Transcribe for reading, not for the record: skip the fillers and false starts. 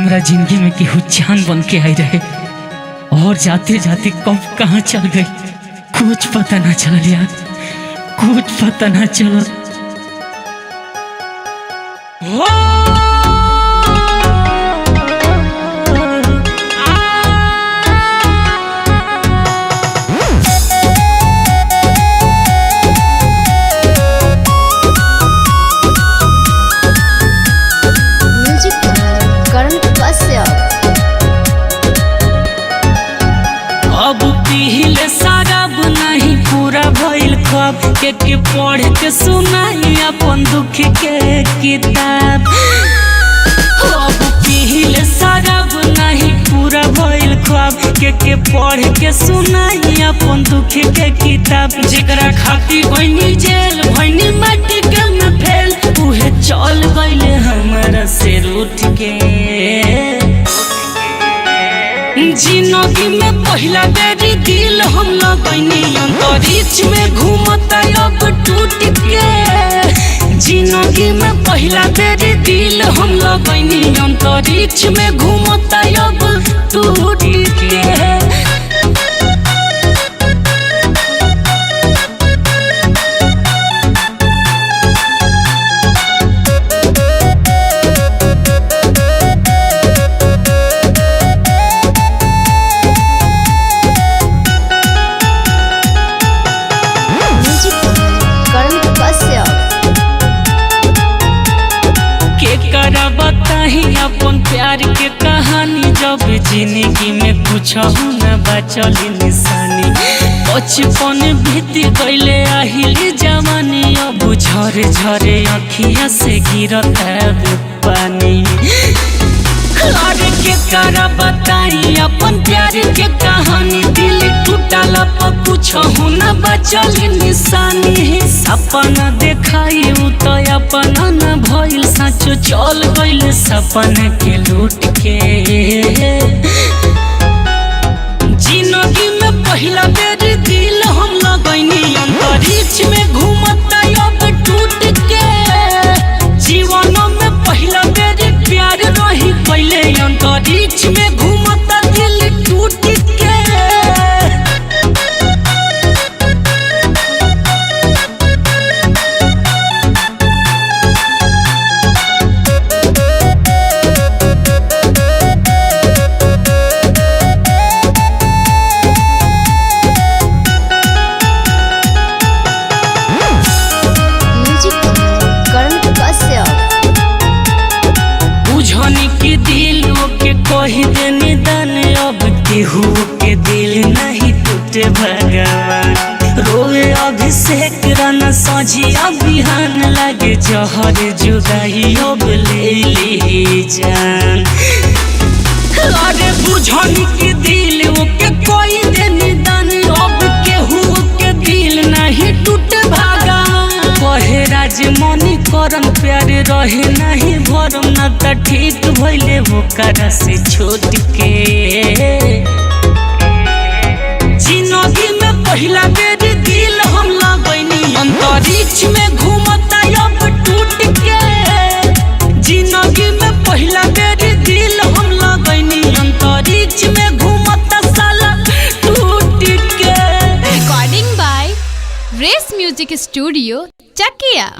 हमरा जिंदगी में केहू जान बन के आई रहे और जाते जाते कब कहाँ चल गई कुछ पता ना चल यार, कुछ पता ना चल। अब पीले शराब नहीं पूरा भइल ख्वाब के पढ़ के सुनाई अपन दुख के किताब। अब पीले शराब नहीं पूरा भइल ख्वाब के पढ़ के सुनाई अपन दुख के किताब। जेकरा खातिर भइनी जेल भइनी माटी के में फेल उहे चल गइले हमरा से रूठ के। जिंदगी में पहला बेरी दिल हम लगनी अंतरिक्ष में घूमता अब टूट के। जिंदगी में पहला बेरी दिल हम लगनी अंतरिक्ष में घूमता अब टूट के। अपन प्यार के कहानी जब जिंदगी में कुछ न बचल निशानी। बचपन बीत गइले आहिली जवानी अब झरे झरे अखिया से गिरता पानी। अरे के करा बताई अपन प्यार के कहानी दिल टूटल पर कुछ न बचल निशानी। सपना देखाई तो अपना न भइल सच चल गइल सपना के लूट के। जिंदगी में पहला बेर दिल हम लगनी अंतरिक्ष में घूमता अब टूट के। जीवन में पहला बेर प्यार रही पहले अंतरिक्ष में घूमता दिल टूट के। के दिल के कही दे निदान अब केहू के दिल नहीं टूटे भगवान। रोए अभिषेक राना सझिया बिहान लगे जहर जुदाई अब ले ली जान। अरे बुझनी के दिल के कही दे निदान अब केहू के दिल नहीं टूटे भगवान। कहे राजमणि करन प्यार रहे नहीं भरम न त ठीक भइले ओकरा से छोट के। जिंदगी में पहला बेर दिल हम लगनी अंतरिक्ष में घूमता अब टूट के। जिंदगी में पहला बेर दिल हम लगनी अंतरिक्ष में घूमता साला टूट के। Recording by race music studio Chakiya.